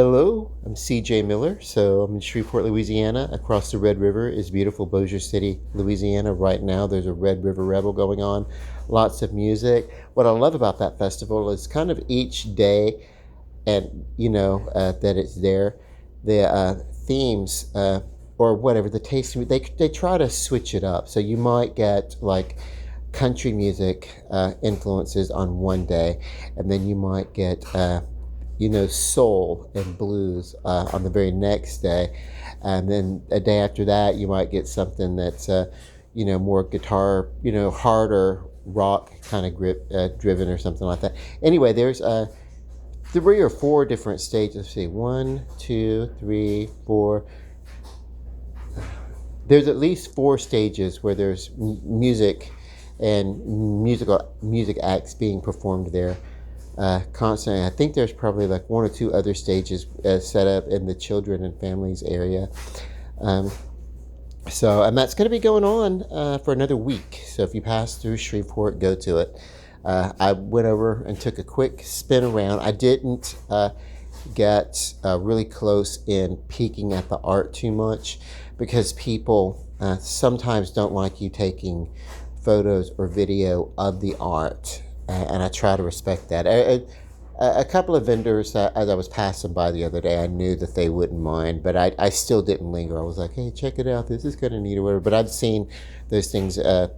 Hello, I'm CJ Miller. So I'm in Shreveport, Louisiana. Across the Red River is beautiful Bossier City, Louisiana. Right now, there's a Red River Rebel going on. Lots of music. What I love about that festival is kind of each day, and that it's there, the themes or whatever the taste. They try to switch it up. So you might get like country music influences on one day, and then you might get soul and blues on the very next day. And then a day after that, you might get something that's, more guitar, harder rock kind of grip driven or something like that. Anyway, there's 3 or 4 different stages. Let's see, 1, 2, 3, 4. There's at least 4 stages where there's music and music acts being performed there constantly. I think there's probably like 1 or 2 other stages set up in the children and families area. Um, and that's going to be going on for another week. So if you pass through Shreveport, go to it. I went over and took a quick spin around. I didn't get really close in peeking at the art too much because people sometimes don't like you taking photos or video of the art, and I try to respect that. A couple of vendors, as I was passing by the other day, I knew that they wouldn't mind, but I still didn't linger. I was like, hey, check it out. This is kind of neat or whatever. But I'd seen those things at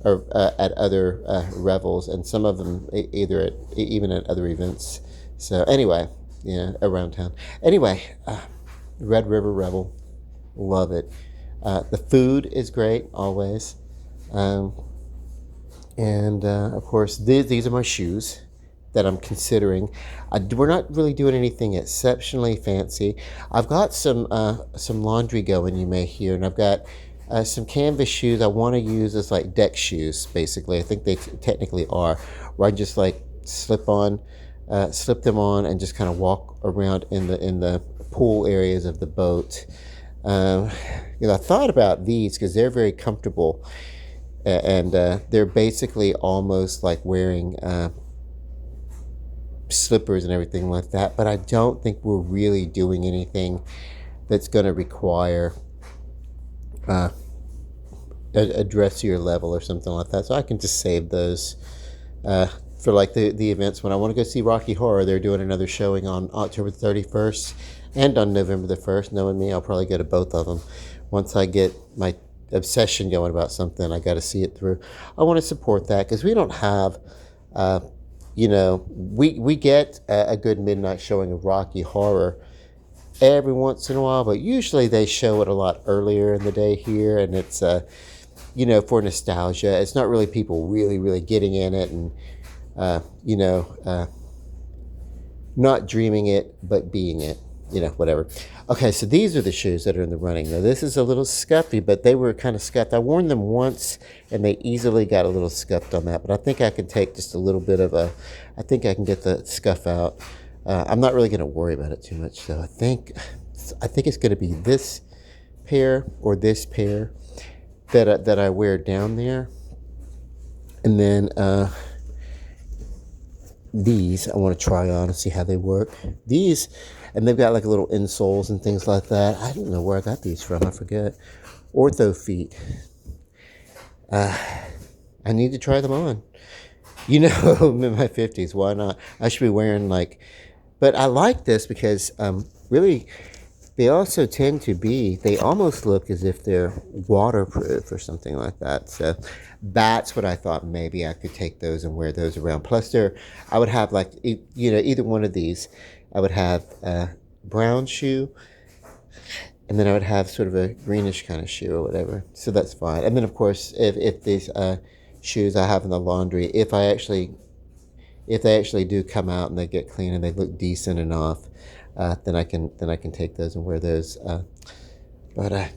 other revels, and some of them even at other events. So anyway, yeah, around town. Anyway, Red River Revel, love it. The food is great always, and of course these are my shoes that I'm considering. We're not really doing anything exceptionally fancy. I've got some laundry going, you may hear, and I've got some canvas shoes I want to use as like deck shoes, basically. I think they technically are, where I just like slip them on and just kind of walk around in the pool areas of the boat. I thought about these because they're very comfortable, and they're basically almost like wearing slippers and everything like that, but I don't think we're really doing anything that's going to require a dressier level or something like that. So I can just save those for like the events when I want to go see Rocky Horror. They're doing another showing on October 31st and on November the 1st. Knowing me, I'll probably go to both of them. Once I get my obsession going about something, I got to see it through. I want to support that because we don't have we get a good midnight showing of Rocky Horror every once in a while, but usually they show it a lot earlier in the day here, and it's for nostalgia. It's not really people really, really getting in it and not dreaming it, but being it. Whatever. Okay, so these are the shoes that are in the running. Now, this is a little scuffy, but they were kind of scuffed. I worn them once, and they easily got a little scuffed on that, but I think I can take just a little bit of I think I can get the scuff out. I'm not really going to worry about it too much, so I think it's going to be this pair or this pair that I wear down there. And then these I want to try on and see how they work. These, and they've got like little insoles and things like that. I don't know where I got these from. I forget. Ortho feet. I need to try them on. I'm in my 50s. Why not? I should be wearing but I like this because really, they also tend to be, they almost look as if they're waterproof or something like that. So that's what I thought. Maybe I could take those and wear those around. Plus I would have either one of these. I would have a brown shoe, and then I would have sort of a greenish kind of shoe or whatever. So that's fine. And then of course, if these shoes I have in the laundry, if they actually do come out and they get clean and they look decent enough, then I can take those and wear those.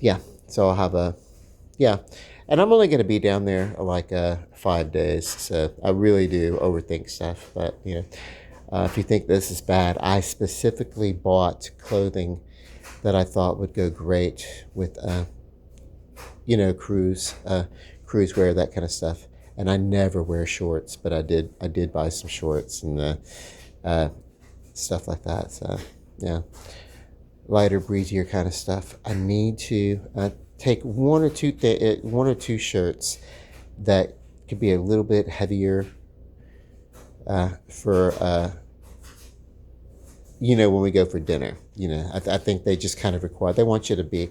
Yeah, so I'll have and I'm only going to be down there like 5 days, so I really do overthink stuff. But if you think this is bad, I specifically bought clothing that I thought would go great with cruise wear, that kind of stuff. And I never wear shorts, but I did buy some shorts and stuff like that. So yeah, lighter, breezier kind of stuff. I need to take one or two shirts that could be a little bit heavier for when we go for dinner. I think they just kind of require. They want you to be,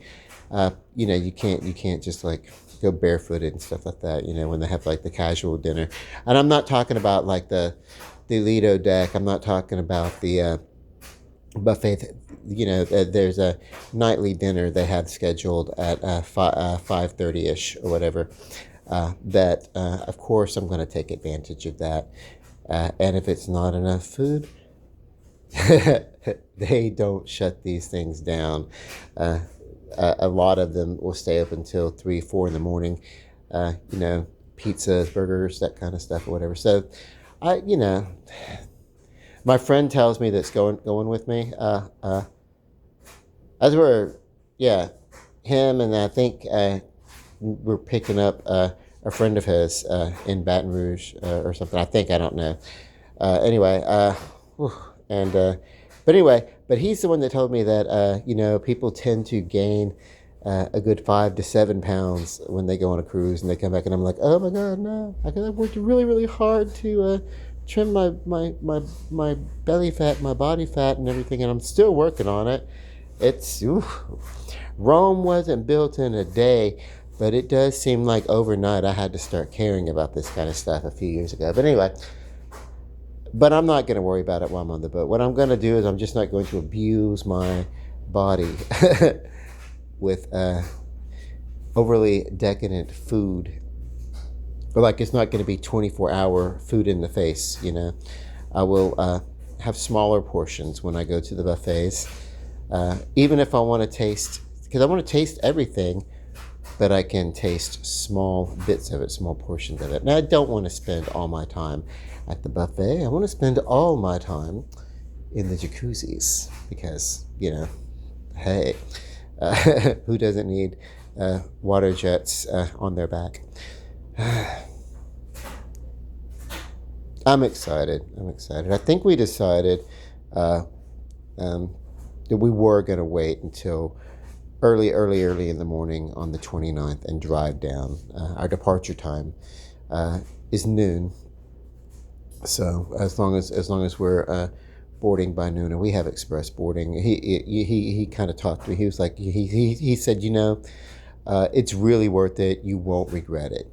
you can't just like go barefooted and stuff like that. When they have like the casual dinner, and I'm not talking about like the Lido deck. I'm not talking about the buffet. There's a nightly dinner they have scheduled at 5:30 ish or whatever. That of course I'm going to take advantage of that. And if it's not enough food, they don't shut these things down. A lot of them will stay up until 3, 4 in the morning. Pizzas, burgers, that kind of stuff, or whatever. So, my friend tells me that's going with me. As we're, yeah, him and I think we're picking up a friend of his in Baton Rouge or something. I don't know. Anyway, whew, and but he's the one that told me that people tend to gain a good 5 to 7 pounds when they go on a cruise and they come back, and I'm like, oh my god, no! I worked really really hard to trim my belly fat, my body fat, and everything, and I'm still working on it. Rome wasn't built in a day, but it does seem like overnight I had to start caring about this kind of stuff a few years ago. But anyway, I'm not going to worry about it while I'm on the boat. What I'm going to do is I'm just not going to abuse my body with overly decadent food. Like, it's not going to be 24-hour food in the face, I will have smaller portions when I go to the buffets. Even if I want to taste, because I want to taste everything, but I can taste small bits of it, small portions of it. Now, I don't want to spend all my time at the buffet. I want to spend all my time in the jacuzzis because, hey, who doesn't need water jets on their back? I'm excited. I think we decided that we were going to wait until early in the morning on the 29th and drive down. Our departure time is noon. So as long as we're boarding by noon, and we have express boarding, he kind of talked to me. He was like, he said, it's really worth it. You won't regret it.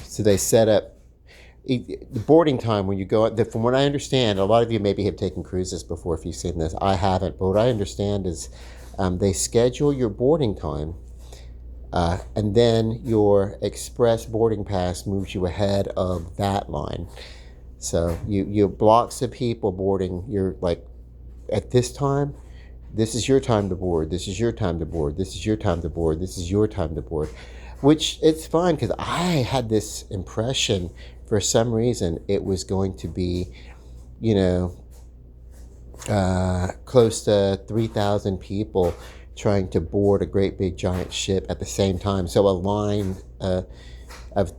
So they set up the boarding time when you go. From what I understand, a lot of you maybe have taken cruises before. If you've seen this, I haven't. But what I understand is they schedule your boarding time, and then your express boarding pass moves you ahead of that line. So you blocks of people boarding. You're like, at this time, this is your time to board. This is your time to board. This is your time to board. This is your time to board. Which it's fine, because I had this impression for some reason it was going to be, close to 3,000 people trying to board a great big giant ship at the same time. So a line of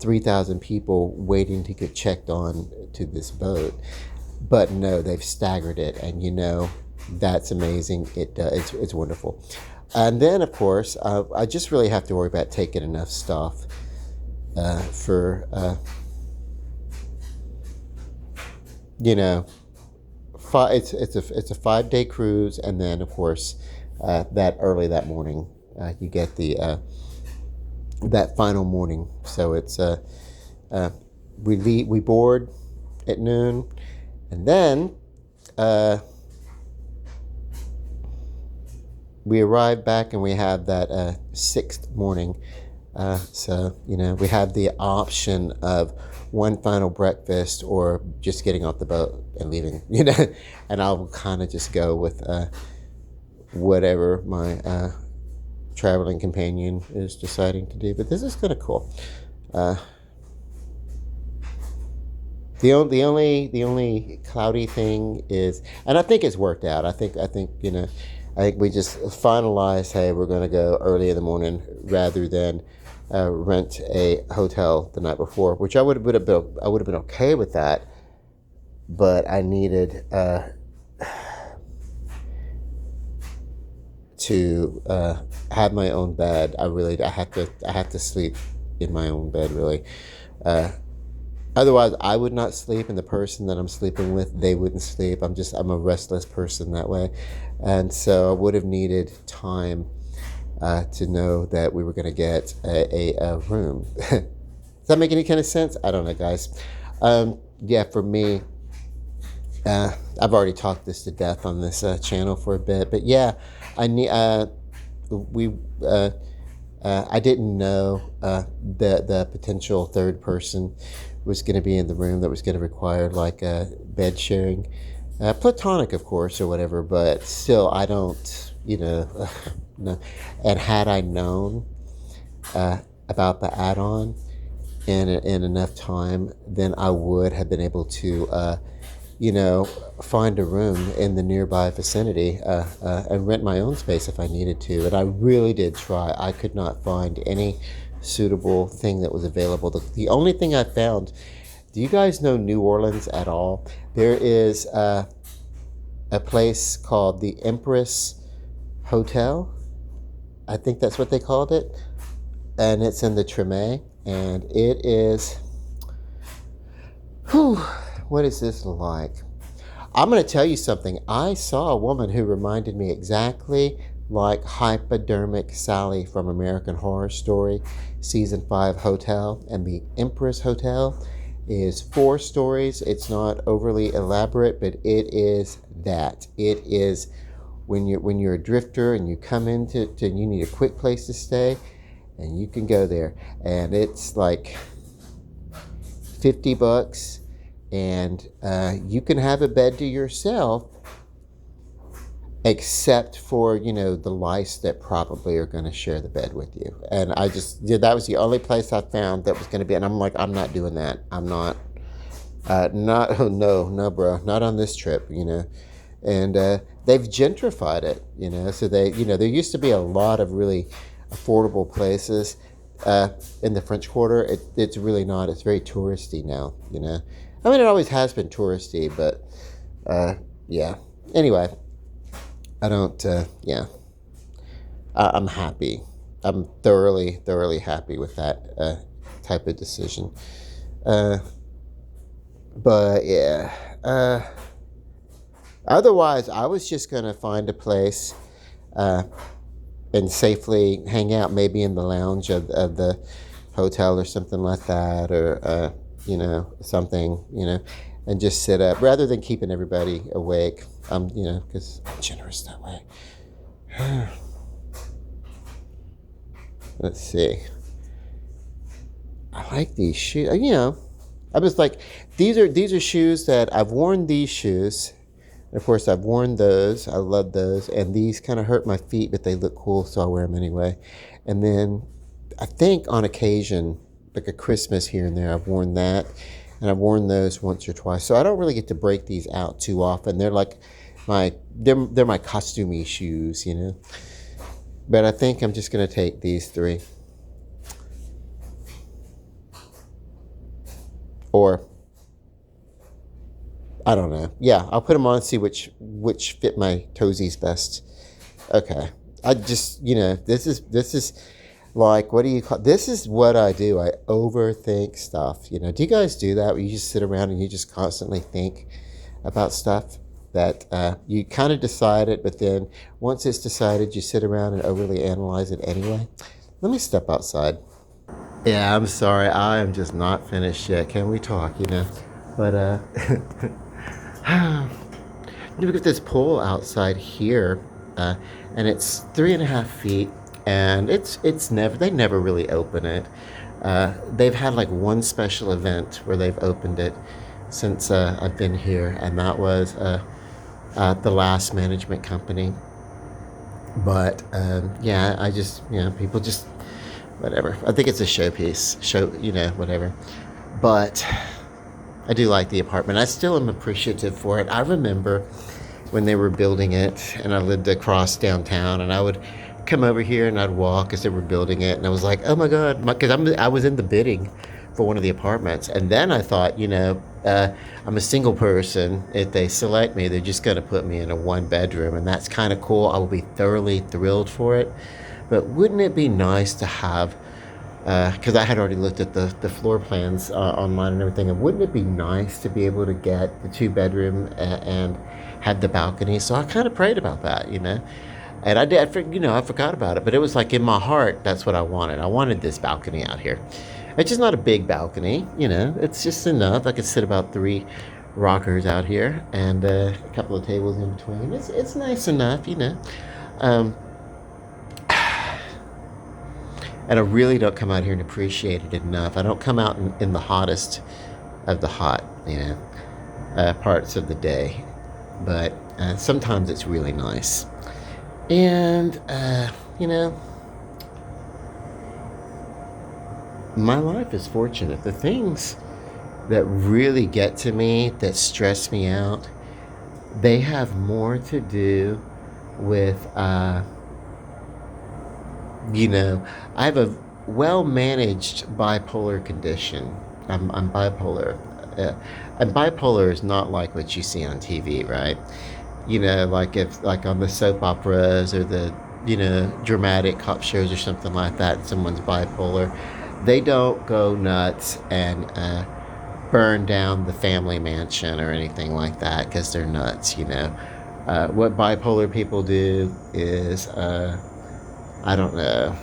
3,000 people waiting to get checked on to this boat. But no, they've staggered it, and that's amazing. It's wonderful. And then, of course, I just really have to worry about taking enough stuff for, it's a 5-day cruise, and then, of course, that early that morning, you get the that final morning. So it's we board at noon, and then we arrive back, and we have that 6th morning. So we have the option of one final breakfast or just getting off the boat and leaving. And I'll kind of just go with whatever my traveling companion is deciding to do. But this is kind of cool. The only cloudy thing is, and I think it's worked out. I think we just finalized, hey, we're going to go early in the morning rather than rent a hotel the night before, which I would have been okay with that, but I needed to have my own bed. I have to sleep in my own bed, really. Uh, Otherwise, I would not sleep, and the person that I'm sleeping with, they wouldn't sleep. I'm a restless person that way, and so I would have needed time to know that we were going to get a room. Does that make any kind of sense? I don't know, guys. Yeah, for me, I've already talked this to death on this channel for a bit, but yeah, I need. We. I didn't know the potential third person was going to be in the room that was going to require like bed sharing, platonic, of course, or whatever. But still, I don't, no. And had I known about the add-on in enough time, then I would have been able to, find a room in the nearby vicinity and rent my own space if I needed to. And I really did try. I could not find any suitable thing that was available. The only thing I found, do you guys know New Orleans at all? There is a place called the Empress Hotel. I think that's what they called it. And it's in the Treme. And it is, what is this like? I'm going to tell you something. I saw a woman who reminded me exactly like Hypodermic Sally from American Horror Story, Season 5 Hotel. And the Empress Hotel is 4 stories. It's not overly elaborate, but it is that. It is when you're a drifter and you come into you need a quick place to stay, and you can go there. And it's like $50, and you can have a bed to yourself, except for the lice that probably are going to share the bed with you. And that was the only place I found that was going to be. And I'm like, I'm not doing that. I'm not. Oh no, bro, not on this trip. And they've gentrified it. So there used to be a lot of really affordable places in the French Quarter. It's really not. It's very touristy now. I mean, it always has been touristy, but yeah. Anyway, I don't. Yeah, I'm happy. I'm thoroughly happy with that type of decision. But yeah. Otherwise, I was just gonna find a place and safely hang out, maybe in the lounge of the hotel or something like that, or something, and just sit up rather than keeping everybody awake. Because I'm generous that way. Let's see. I like these shoes. I was like, these are shoes that I've worn. These shoes. Of course, I've worn those. I love those. And these kind of hurt my feet, but they look cool, so I wear them anyway. And then I think on occasion, like a Christmas here and there, I've worn that. And I've worn those once or twice. So I don't really get to break these out too often. They're like they're my costumey shoes, But I think I'm just going to take these 3. Or I don't know. Yeah, I'll put them on and see which fit my toesies best. Okay. I just, this is like, what do you call, this is what I do. I overthink stuff. Do you guys do that, where you just sit around and you just constantly think about stuff that you kind of decide it, but then once it's decided, you sit around and overly analyze it anyway? Let me step outside. Yeah, I'm sorry. I am just not finished yet. Can we talk, But, look at this pool outside here, and it's 3.5 feet, and they never really open it. They've had like one special event where they've opened it since I've been here, and that was the last management company. But yeah, I just people just whatever. I think it's a showpiece, whatever. But I do like the apartment. I still am appreciative for it. I remember when they were building it, and I lived across downtown, and I would come over here and I'd walk as they were building it, and I was like, oh my God, because I was in the bidding for one of the apartments. And then I thought, I'm a single person. If they select me, they're just going to put me in a one bedroom, and that's kind of cool. I will be thoroughly thrilled for it. But wouldn't it be nice to have, because I had already looked at the floor plans online and everything, and wouldn't it be nice to be able to get the two bedroom and have the balcony? So I kind of prayed about that, and I did. I forgot about it, but it was like in my heart, that's what I wanted. I wanted this balcony out here. It's just not a big balcony, It's just enough. I could sit about three rockers out here and a couple of tables in between. It's nice enough. Um, and I really don't come out here and appreciate it enough. I don't come out in the hottest of the hot, parts of the day, but sometimes it's really nice. And you know, my life is fortunate. The things that really get to me, that stress me out, they have more to do with I have a well managed bipolar condition. I'm bipolar. And bipolar is not like what you see on TV, right? Like if like on the soap operas or the dramatic cop shows or something like that, someone's bipolar. They don't go nuts and burn down the family mansion or anything like that because they're nuts. What bipolar people do is I don't know.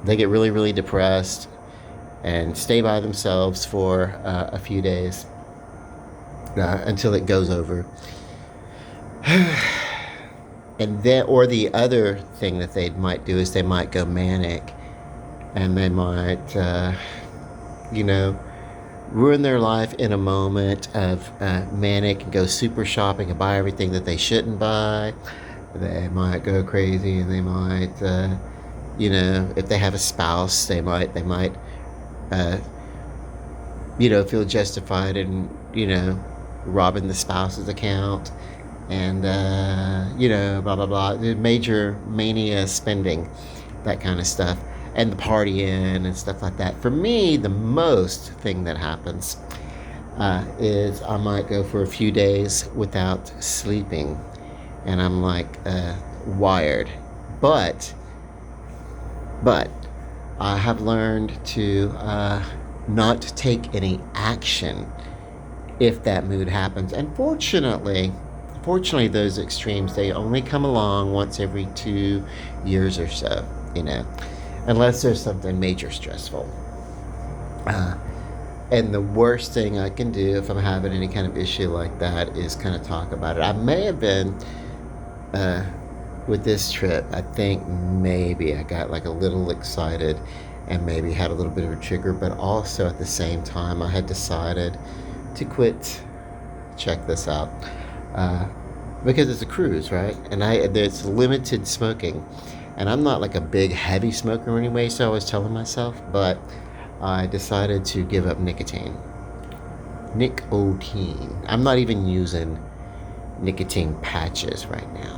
They get really, really depressed and stay by themselves for a few days until it goes over. And then, or the other thing that they might do is they might go manic, and they might, ruin their life in a moment of manic and go super shopping and buy everything that they shouldn't buy. They might go crazy, and they might, if they have a spouse, they might, feel justified in, robbing the spouse's account, and, blah, blah, blah. Major mania spending, that kind of stuff, and the partying and stuff like that. For me, the most thing that happens is I might go for a few days without sleeping, and I'm like wired. But I have learned to not take any action if that mood happens. And fortunately, those extremes, they only come along once every 2 years or so, unless there's something major stressful. And the worst thing I can do if I'm having any kind of issue like that is kind of talk about it. I may have been, with this trip, I think maybe I got like a little excited and maybe had a little bit of a trigger, but also at the same time I had decided to quit. Check this out. Because it's a cruise, right? And there's limited smoking, and I'm not like a big heavy smoker anyway, so I was telling myself, but I decided to give up nicotine. I'm not even using nicotine patches right now.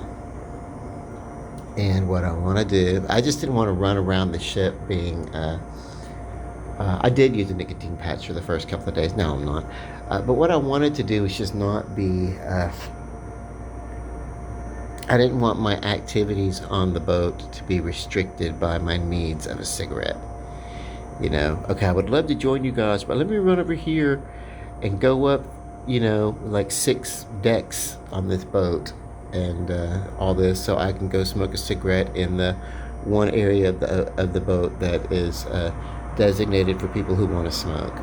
And what I want to do, I just didn't want to run around the ship being, I did use a nicotine patch for the first couple of days. Now I'm not. But what I wanted to do was just not be, I didn't want my activities on the boat to be restricted by my needs of a cigarette. Okay, I would love to join you guys, but let me run over here and go up, like 6 decks on this boat and all this, so I can go smoke a cigarette in the one area of the boat that is designated for people who want to smoke.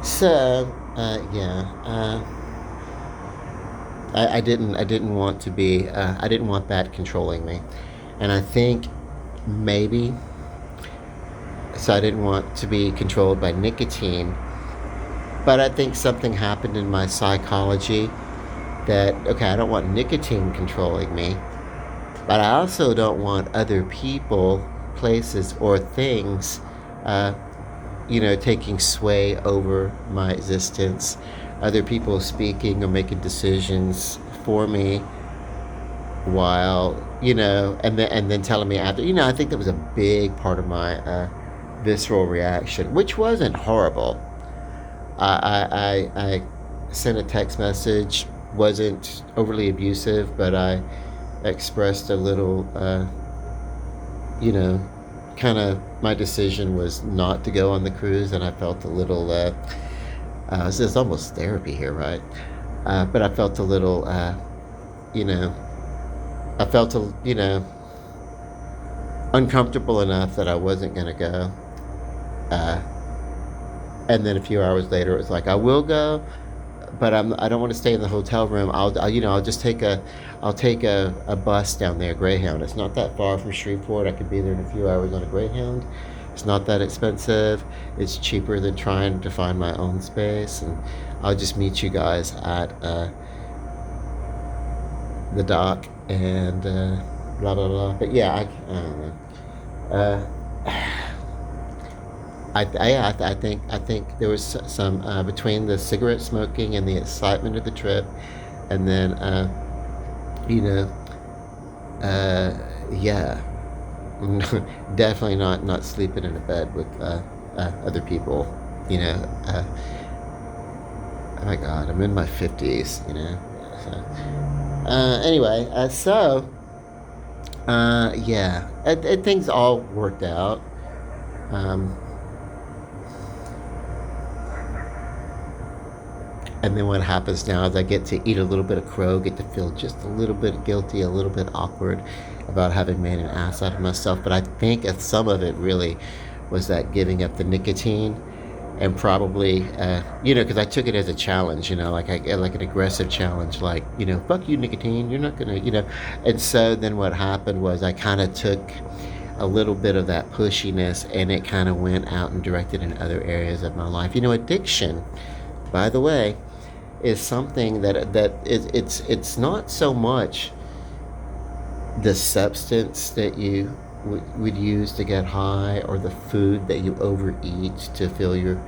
So I didn't want to be. I didn't want that controlling me, and I think maybe. So I didn't want to be controlled by nicotine, but I think something happened in my psychology that, okay, I don't want nicotine controlling me, but I also don't want other people, places, or things, taking sway over my existence. Other people speaking or making decisions for me while, and then telling me after. I think that was a big part of my visceral reaction, which wasn't horrible. I sent a text message, wasn't overly abusive, but I expressed a little, you know, kind of my decision was not to go on the cruise, and I felt a little, this is almost therapy here, right? But I felt a little, you know, I felt, uncomfortable enough that I wasn't going to go. Uh, and then a few hours later, it was like, I will go, but I don't want to stay in the hotel room. I'll just I'll take a bus down there, Greyhound. It's not that far from Shreveport. I could be there in a few hours on a Greyhound. It's not that expensive. It's cheaper than trying to find my own space, and I'll just meet you guys at the dock and blah blah blah. But yeah, I don't know. Uh, I think there was some between the cigarette smoking and the excitement of the trip, and then you know, uh, yeah, definitely not sleeping in a bed with other people. You know, oh my God, I'm in my 50s. You know, anyway, yeah, things all worked out. Um, And then what happens now is I get to eat a little bit of crow, get to feel just a little bit guilty, a little bit awkward about having made an ass out of myself. But I think some of it really was that giving up the nicotine, and probably, because I took it as a challenge, like an aggressive challenge, like, fuck you, nicotine, you're not gonna, And so then what happened was I kind of took a little bit of that pushiness, and it kind of went out and directed in other areas of my life. Addiction, by the way, is something it's not so much the substance that you would use to get high, or the food that you overeat to fill your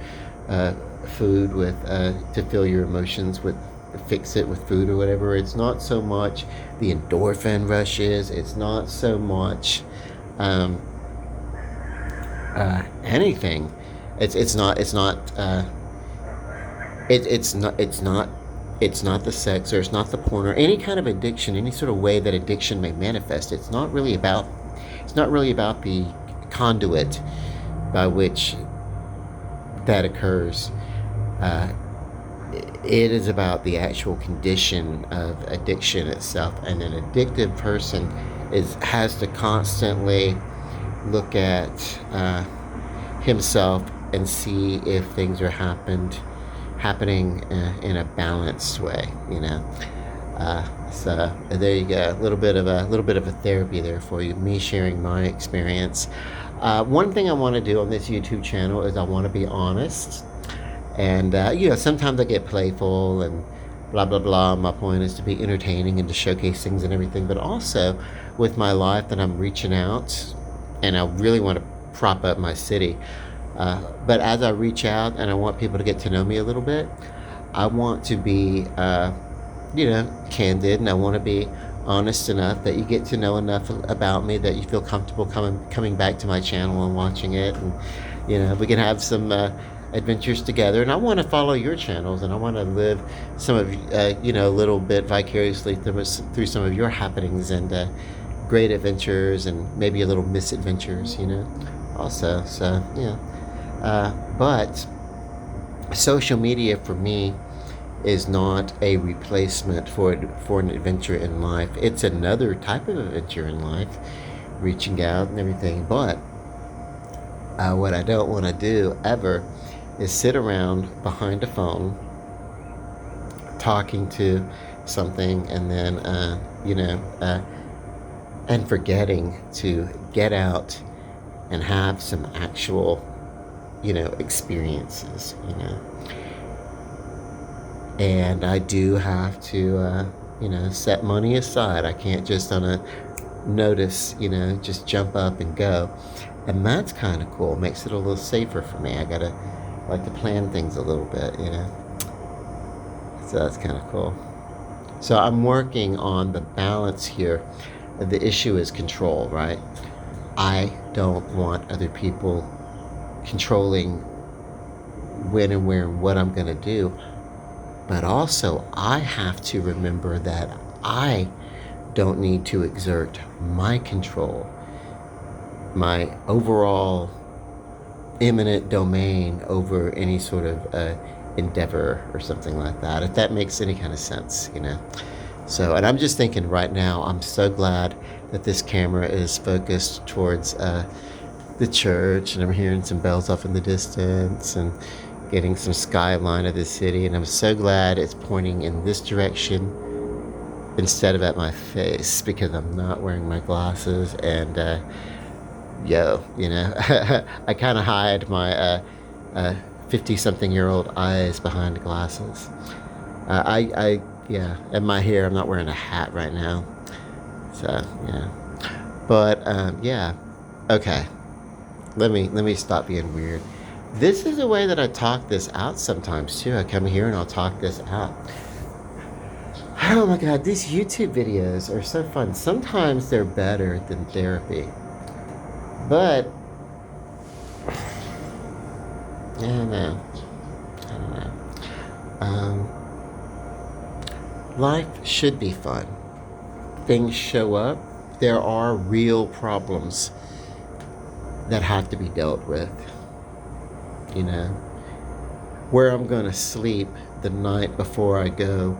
food with, to fill your emotions with, fix it with food or whatever. It's not so much the endorphin rushes. It's not so much anything. It's not the sex, or it's not the porn, or any kind of addiction, any sort of way that addiction may manifest. It's not really about the conduit by which that occurs. It is about the actual condition of addiction itself. And an addictive person has to constantly look at himself and see if things are happening in a balanced way. So there you go, a little bit of a therapy there for you, me sharing my experience. One thing I want to do on this YouTube channel is I want to be honest, and sometimes I get playful and blah blah blah. My point is to be entertaining and to showcase things and everything, but also with my life that I'm reaching out, and I really want to prop up my city. But as I reach out and I want people to get to know me a little bit, I want to be, candid, and I want to be honest enough that you get to know enough about me that you feel comfortable coming back to my channel and watching it, and we can have some adventures together. And I want to follow your channels, and I want to live some of a little bit vicariously through some of your happenings and great adventures, and maybe a little misadventures, also. So yeah. But social media for me is not a replacement for an adventure in life. It's another type of adventure in life, reaching out and everything. But what I don't want to do ever is sit around behind a phone talking to something, and then and forgetting to get out and have some actual experiences. And I do have to set money aside. I can't just on a notice just jump up and go. And that's kind of cool. Makes it a little safer for me. I gotta like to plan things a little bit. So that's kind of cool. So I'm working on the balance here. The issue is control, right? I don't want other people controlling when and where and what I'm going to do. But also, I have to remember that I don't need to exert my control, my overall eminent domain over any sort of endeavor or something like that, if that makes any kind of sense, you know. So, and I'm just thinking right now, I'm so glad that this camera is focused towards the church, and I'm hearing some bells off in the distance and getting some skyline of the city, and I'm so glad it's pointing in this direction instead of at my face, because I'm not wearing my glasses, and you know, I kind of hide my 50-something-year-old eyes behind glasses. Yeah, and my hair, I'm not wearing a hat right now, so yeah. But yeah, okay. Let me stop being weird. This is a way that I talk this out sometimes too. I come here and I'll talk this out. Oh my god, these YouTube videos are so fun. Sometimes they're better than therapy. But I don't know. I don't know. Life should be fun. Things show up. There are real problems that have to be dealt with. You know, where I'm going to sleep the night before I go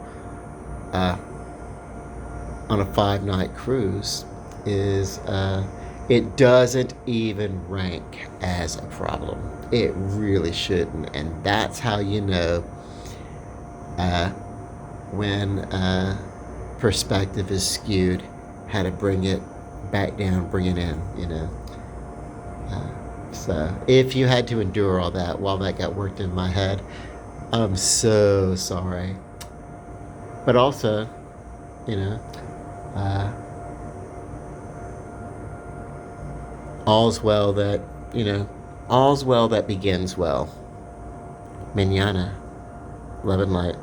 on a 5-night cruise is it doesn't even rank as a problem. It really shouldn't, and that's how you know when perspective is skewed, how to bring it back down, bring it in, you know. So if you had to endure all that while that got worked in my head, I'm so sorry. But also, you know, all's well that, you know, all's well that begins well. Manana. Love and light.